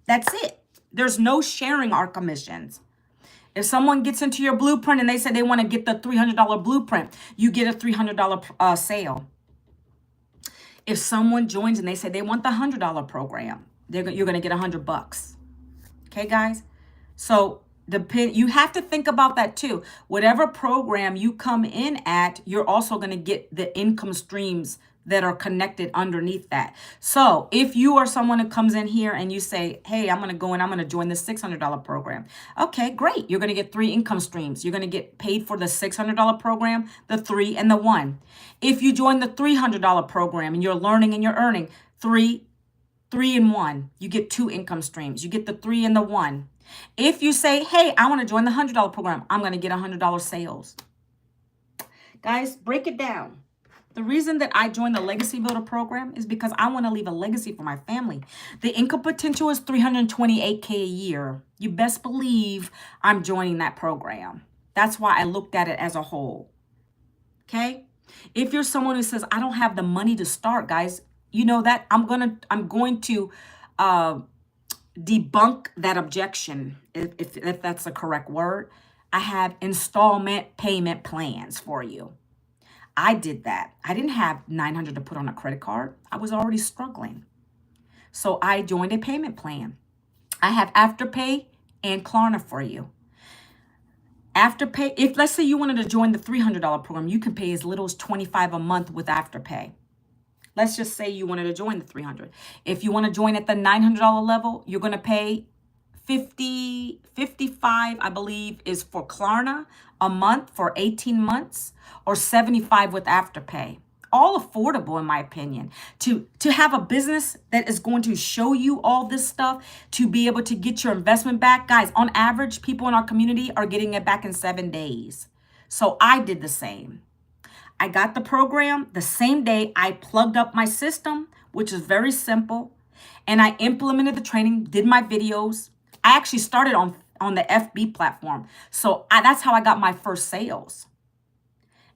That's it. There's no sharing our commissions. If someone gets into your blueprint and they say they want to get the $300 blueprint, you get a $300 sale. If someone joins and they say they want the $100 program, you're going to get $100. Okay, guys? So you have to think about that too. Whatever program you come in at, you're also going to get the income streams that are connected underneath that. So if you are someone who comes in here and you say, hey, I'm going to go and I'm going to join the $600 program. Okay, great. You're going to get 3 income streams. You're going to get paid for the $600 program, the 3 and the 1. If you join the $300 program and you're learning and you're earning 3 and 1, you get 2 income streams. You get the 3 and the 1. If you say, hey, I want to join the $100 program, I'm going to get $100 sales. Guys, break it down. The reason that I joined the Legacy Builder program is because I want to leave a legacy for my family. The income potential is $328K a year. You best believe I'm joining that program. That's why I looked at it as a whole. Okay? If you're someone who says, I don't have the money to start, guys, you know that I'm going to debunk that objection, if that's the correct word. I have installment payment plans for you. I did that. I didn't have $900 to put on a credit card. I was already struggling. So I joined a payment plan. I have Afterpay and Klarna for you. Afterpay, if let's say you wanted to join the $300 program, you can pay as little as $25 a month with Afterpay. Let's just say you wanted to join the $300. If you want to join at the $900 level, you're going to pay $55, I believe, is for Klarna a month for 18 months, or $75 with Afterpay. All affordable, in my opinion. To have a business that is going to show you all this stuff, to be able to get your investment back. Guys, on average, people in our community are getting it back in 7 days. So I did the same. I got the program the same day. I plugged up my system, which is very simple, and I implemented the training, did my videos. I actually started on the FB platform. So that's how I got my first sales.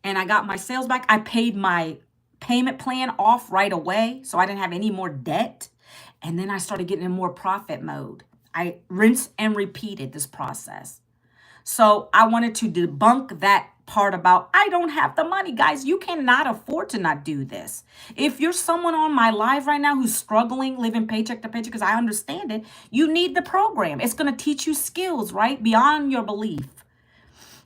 And I got my sales back. I paid my payment plan off right away, so I didn't have any more debt. And then I started getting in more profit mode. I rinsed and repeated this process. So I wanted to debunk that part about I don't have the money. Guys, you cannot afford to not do this. If you're someone on my live right now who's struggling, living paycheck to paycheck, because I understand it, you need the program. It's going to teach you skills, right? Beyond your belief.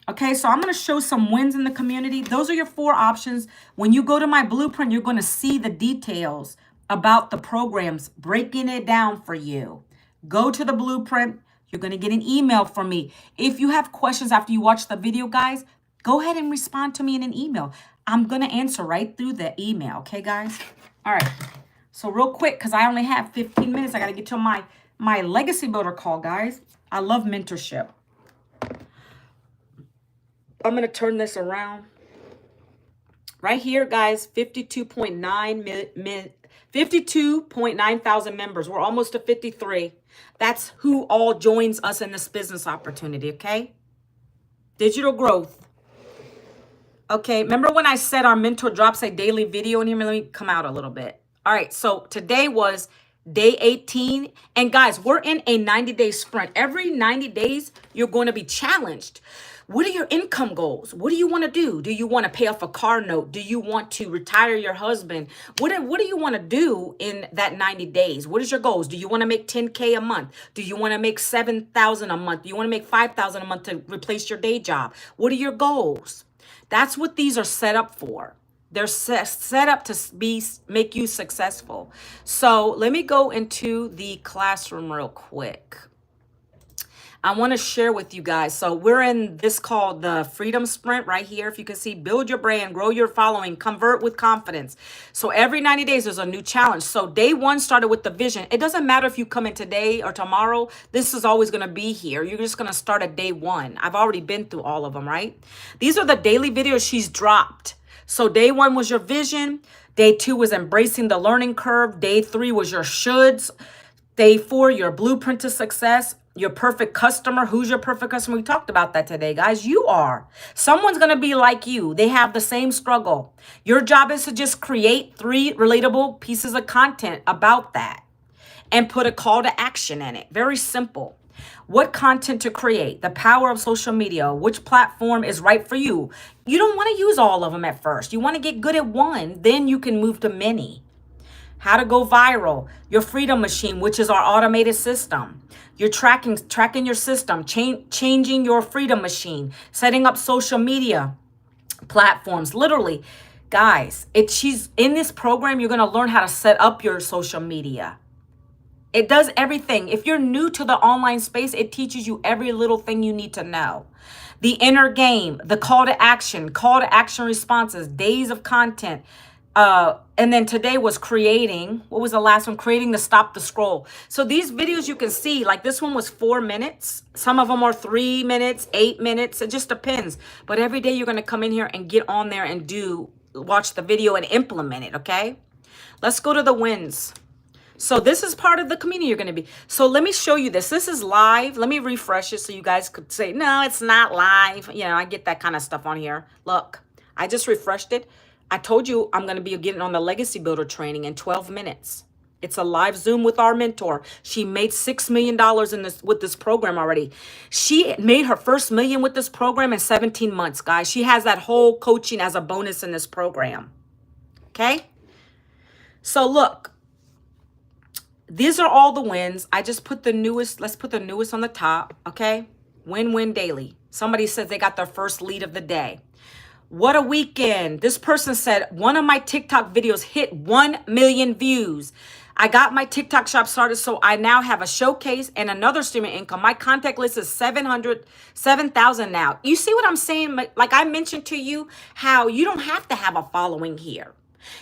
Okay, so I'm going to show some wins in the community. Those are your 4 options. When you go to my blueprint, you're going to see the details about the programs, breaking it down for you. Go to the blueprint. You're going to get an email from me. If you have questions after you watch the video, guys, go ahead and respond to me in an email. I'm going to answer right through the email. Okay, guys? All right. So real quick, because I only have 15 minutes, I got to get to my legacy builder call, guys. I love mentorship. I'm going to turn this around. Right here, guys, 52.9 thousand members. We're almost to 53. That's who all joins us in this business opportunity, okay? Digital growth. Okay, remember when I said our mentor drops a daily video in here? Let me come out a little bit. All right, so today was day 18. And guys, we're in a 90-day sprint. Every 90 days, you're going to be challenged. What are your income goals? What do you want to do? Do you want to pay off a car note? Do you want to retire your husband? What do you want to do in that 90 days? What is your goals? Do you want to make 10K a month? Do you want to make 7,000 a month? Do you want to make 5,000 a month to replace your day job? What are your goals? That's what these are set up for. They're set up to make you successful. So let me go into the classroom real quick. I want to share with you guys. So we're in this called the Freedom Sprint right here. If you can see, build your brand, grow your following, convert with confidence. So every 90 days, there's a new challenge. So day 1 started with the vision. It doesn't matter if you come in today or tomorrow. This is always going to be here. You're just going to start at day 1. I've already been through all of them, right? These are the daily videos she's dropped. So day 1 was your vision. Day 2 was embracing the learning curve. Day 3 was your shoulds. Day 4, your blueprint to success. Your perfect customer. Who's your perfect customer? We talked about that today, guys. You are. Someone's going to be like you. They have the same struggle. Your job is to just create 3 relatable pieces of content about that and put a call to action in it. Very simple. What content to create? The power of social media. Which platform is right for you? You don't want to use all of them at first. You want to get good at one. Then you can move to many. How to go viral. Your freedom machine, which is our automated system. You're tracking your system, changing your freedom machine, setting up social media platforms. Literally, guys, she's in this program. You're going to learn how to set up your social media. It does everything. If you're new to the online space, it teaches you every little thing you need to know. The inner game, the call to action responses, days of content. And then today was creating, what was the last one? Creating the stop the scroll. So these videos you can see, like this one was 4 minutes. Some of them are 3 minutes, 8 minutes. It just depends. But every day you're going to come in here and get on there and watch the video and implement it. Okay. Let's go to the wins. So this is part of the community you're going to be. So let me show you this. This is live. Let me refresh it so you guys could say, no, it's not live. You know, I get that kind of stuff on here. Look, I just refreshed it. I told you I'm going to be getting on the Legacy Builder training in 12 minutes. It's a live Zoom with our mentor. She made $6 million with this program already. She made her first million with this program in 17 months, guys. She has that whole coaching as a bonus in this program. Okay? So look, these are all the wins. I just put the newest. Let's put the newest on the top. Okay? Win-win daily. Somebody says they got their first lead of the day. What a weekend. This person said, one of my TikTok videos hit 1 million views. I got my TikTok shop started, so I now have a showcase and another stream of income. My contact list is 7,000 now. You see what I'm saying? Like I mentioned to you, how you don't have to have a following here.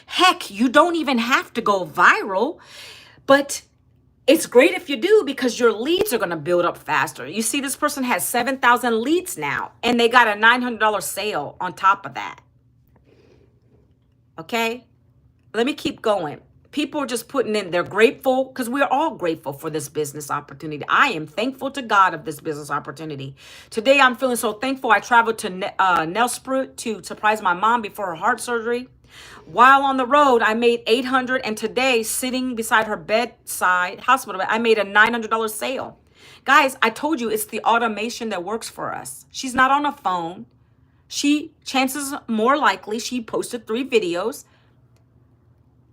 Heck, you don't even have to go viral, but it's great if you do because your leads are going to build up faster. You see, this person has 7,000 leads now, and they got a $900 sale on top of that. Okay? Let me keep going. People are just putting in, they're grateful because we're all grateful for this business opportunity. I am thankful to God of this business opportunity. Today, I'm feeling so thankful. I traveled to Nelspruit to surprise my mom before her heart surgery. While on the road, I made $800, and today, sitting beside her bedside hospital bed, I made a $900 sale. Guys, I told you it's the automation that works for us. She's not on a phone. Chances more likely, she posted 3 videos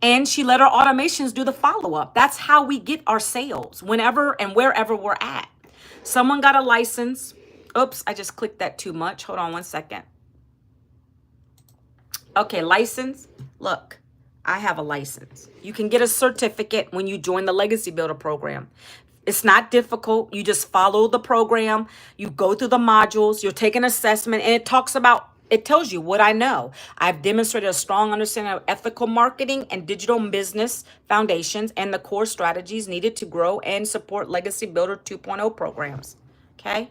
and she let our automations do the follow-up. That's how we get our sales whenever and wherever we're at. Someone got a license. Oops, I just clicked that too much. Hold on one second. Okay, license. Look, I have a license. You can get a certificate when you join the Legacy Builder program. It's not difficult. You just follow the program. You go through the modules. You'll take an assessment, and it tells you what I know. I've demonstrated a strong understanding of ethical marketing and digital business foundations and the core strategies needed to grow and support Legacy Builder 2.0 programs. Okay?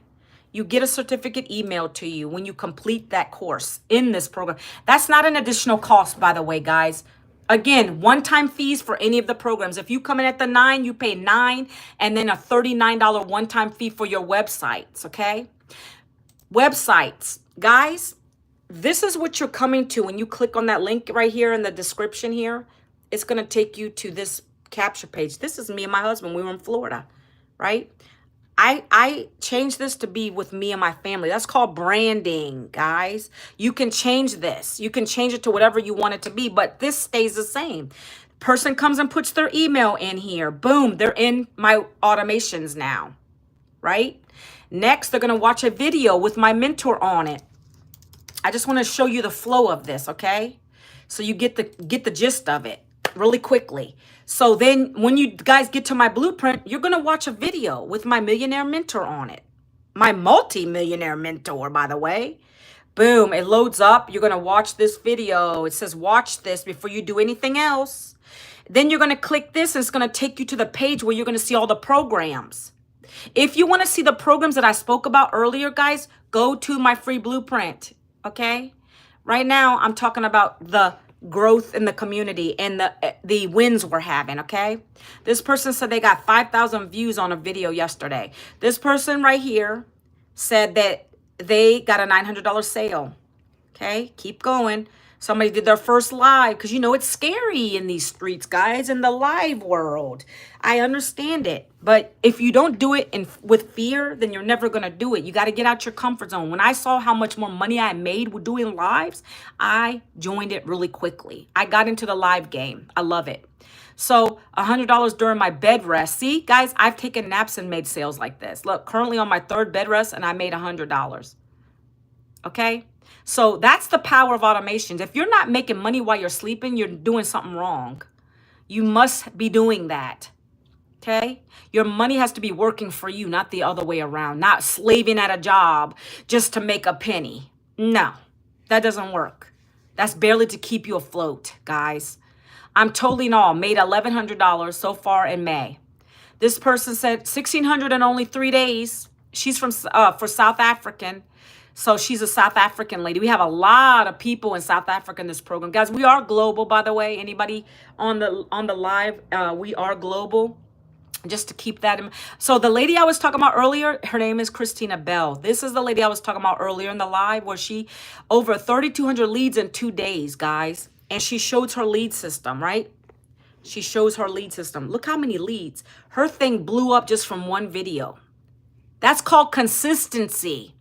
You get a certificate emailed to you when you complete that course in this program. That's not an additional cost, by the way, guys. Again, one-time fees for any of the programs. If you come in at the 9, you pay 9 and then a $39 one-time fee for your websites, okay? Websites. Guys, this is what you're coming to when you click on that link right here in the description here. It's going to take you to this capture page. This is me and my husband. We were in Florida, right? I changed this to be with me and my family. That's called branding, guys. You can change this. You can change it to whatever you want it to be, but this stays the same. Person comes and puts their email in here. Boom, they're in my automations now, right? Next, they're going to watch a video with my mentor on it. I just want to show you the flow of this, okay? So you get the gist of it really quickly. So then when you guys get to my blueprint, you're going to watch a video with my millionaire mentor on it. My multi-millionaire mentor, by the way. Boom, it loads up. You're going to watch this video. It says watch this before you do anything else. Then you're going to click this and it's going to take you to the page where you're going to see all the programs. If you want to see the programs that I spoke about earlier, guys, go to my free blueprint, okay? Right now, I'm talking about the growth in the community and the wins we're having, okay? This person said they got 5,000 views on a video yesterday. This person right here said that they got a $900 sale, okay? Keep going. Somebody did their first live because, you know, it's scary in these streets, guys, in the live world. I understand it. But if you don't do it with fear, then you're never going to do it. You got to get out your comfort zone. When I saw how much more money I made with doing lives, I joined it really quickly. I got into the live game. I love it. So $100 during my bed rest. See, guys, I've taken naps and made sales like this. Look, currently on my 3rd bed rest and I made $100. Okay? So that's the power of automations. If you're not making money while you're sleeping, you're doing something wrong. You must be doing that. Okay? Your money has to be working for you, not the other way around. Not slaving at a job just to make a penny. No, that doesn't work. That's barely to keep you afloat, guys. I'm totally in all. Made $1,100 so far in May. This person said $1,600 in only 3 days. She's from for South African. So she's a South African lady. We have a lot of people in South Africa in this program. Guys, we are global, by the way. Anybody on the live, we are global. Just to keep that in mind. So the lady I was talking about earlier, her name is Christina Bell. This is the lady I was talking about earlier in the live where she over 3,200 leads in 2 days, guys. And she shows her lead system, right? She shows her lead system. Look how many leads. Her thing blew up just from one video. That's called consistency.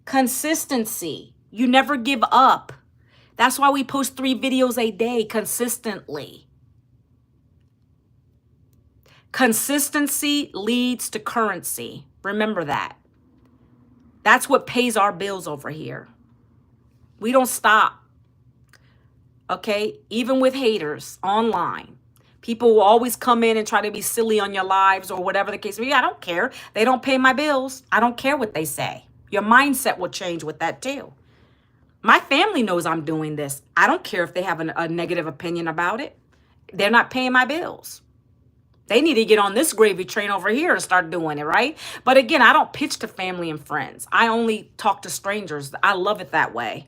Consistency. You never give up. That's why we post 3 videos a day consistently. Consistency leads to currency. Remember that. That's what pays our bills over here. We don't stop. Okay? Even with haters online. People will always come in and try to be silly on your lives or whatever the case may be. I don't care. They don't pay my bills. I don't care what they say. Your mindset will change with that too. My family knows I'm doing this. I don't care if they have a negative opinion about it. They're not paying my bills. They need to get on this gravy train over here and start doing it, right? But again, I don't pitch to family and friends. I only talk to strangers. I love it that way.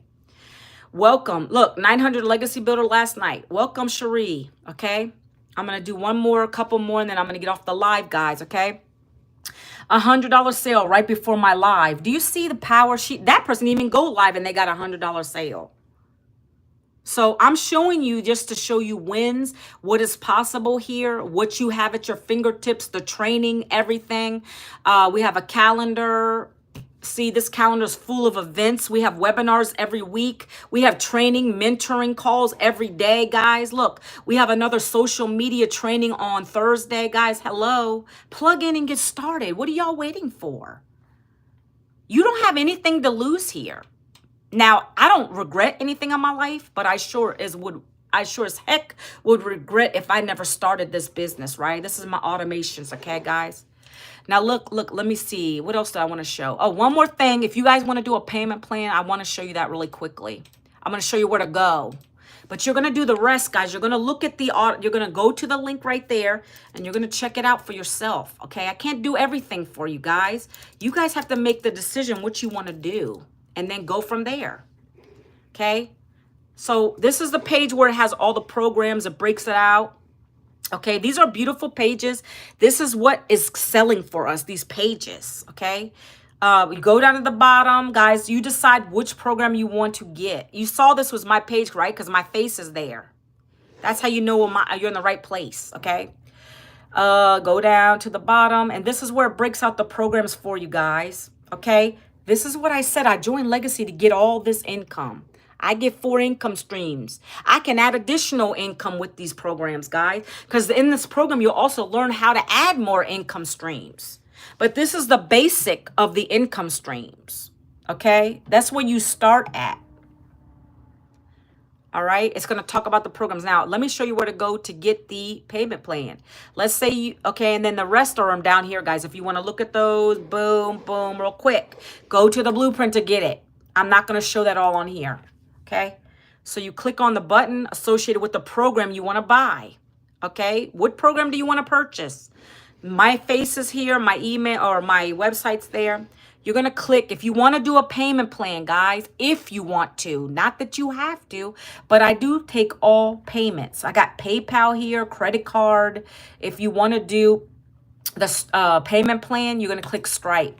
Welcome. Look, 900 Legacy Builder last night. Welcome, Cherie. Okay? I'm going to do a couple more, and then I'm going to get off the live, guys. Okay? $100 sale right before my live. Do you see the power? That person didn't even go live, and they got $100 sale. So I'm showing you just to show you wins, what is possible here, what you have at your fingertips, the training, everything. We have a calendar. See, this calendar is full of events. We have webinars every week. We have training, mentoring calls every day, guys. Look, we have another social media training on Thursday, guys. Hello. Plug in and get started. What are y'all waiting for? You don't have anything to lose here. Now, I don't regret anything in my life, but I sure as heck would regret if I never started this business, right? This is my automations, okay, guys? Now, look, let me see. What else do I want to show? Oh, one more thing. If you guys want to do a payment plan, I want to show you that really quickly. I'm going to show you where to go. But you're going to do the rest, guys. You're going to look at you're going to go to the link right there, and you're going to check it out for yourself, okay? I can't do everything for you guys. You guys have to make the decision what you want to do, and then go from there, okay? So this is the page where it has all the programs. It breaks it out. Okay, these are beautiful pages. This is what is selling for us, these pages, okay? We go down to the bottom, guys. You decide which program you want to get. You saw this was my page, right? Because my face is there. That's how you know you're in the right place, okay? Go down to the bottom, and this is where it breaks out the programs for you guys, okay? This is what I said. I joined Legacy to get all this income. I get 4 income streams. I can add additional income with these programs, guys, because in this program, you'll also learn how to add more income streams. But this is the basic of the income streams, okay? That's where you start at. All right, it's going to talk about the programs. Now, let me show you where to go to get the payment plan. Let's say you, okay, and then the rest of them down here, guys. If you want to look at those, boom, boom, real quick. Go to the blueprint to get it. I'm not going to show that all on here, okay? So you click on the button associated with the program you want to buy, okay? What program do you want to purchase? My face is here, my email or my website's there. You're going to click if you want to do a payment plan, guys, if you want to. Not that you have to, but I do take all payments. I got PayPal here, credit card. If you want to do the payment plan, you're going to click Stripe.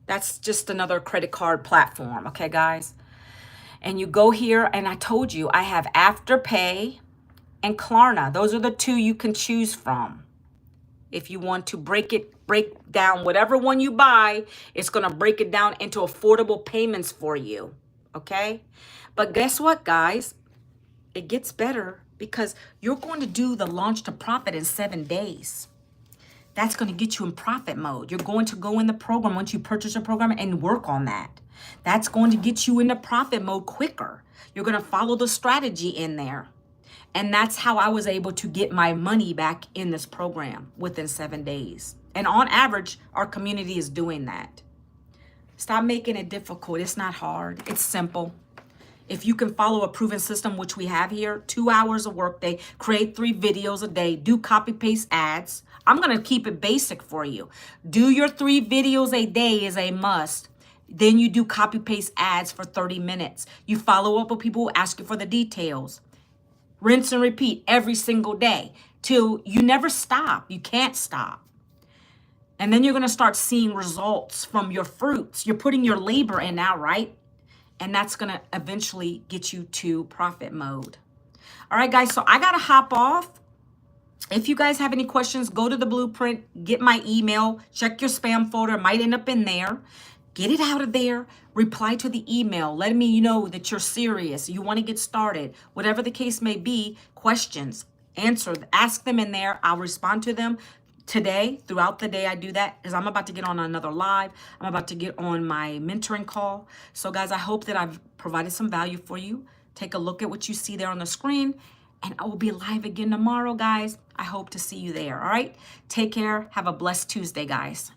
That's just another credit card platform, okay, guys? And you go here, and I told you I have Afterpay and Klarna. Those are the 2 you can choose from. If you want to break down whatever one you buy, it's going to break it down into affordable payments for you, okay? But guess what, guys? It gets better because you're going to do the launch to profit in 7 days. That's going to get you in profit mode. You're going to go in the program once you purchase a program and work on that. That's going to get you into profit mode quicker. You're going to follow the strategy in there. And that's how I was able to get my money back in this program within 7 days. And on average, our community is doing that. Stop making it difficult. It's not hard. It's simple. If you can follow a proven system, which we have here, 2 hours a workday, create 3 videos a day, do copy paste ads. I'm going to keep it basic for you. Do your 3 videos a day is a must. Then you do copy paste ads for 30 minutes. You follow up with people who ask you for the details. Rinse and repeat every single day till you never stop. You can't stop. And then you're going to start seeing results from your fruits. You're putting your labor in now, right? And that's going to eventually get you to profit mode. All right, guys, so I got to hop off. If you guys have any questions, go to the blueprint, get my email, check your spam folder. It might end up in there. Get it out of there. Reply to the email. Let me know that you're serious. You want to get started. Whatever the case may be, questions, ask them in there. I'll respond to them today. Throughout the day, I do that because I'm about to get on another live. I'm about to get on my mentoring call. So, guys, I hope that I've provided some value for you. Take a look at what you see there on the screen. And I will be live again tomorrow, guys. I hope to see you there. All right? Take care. Have a blessed Tuesday, guys.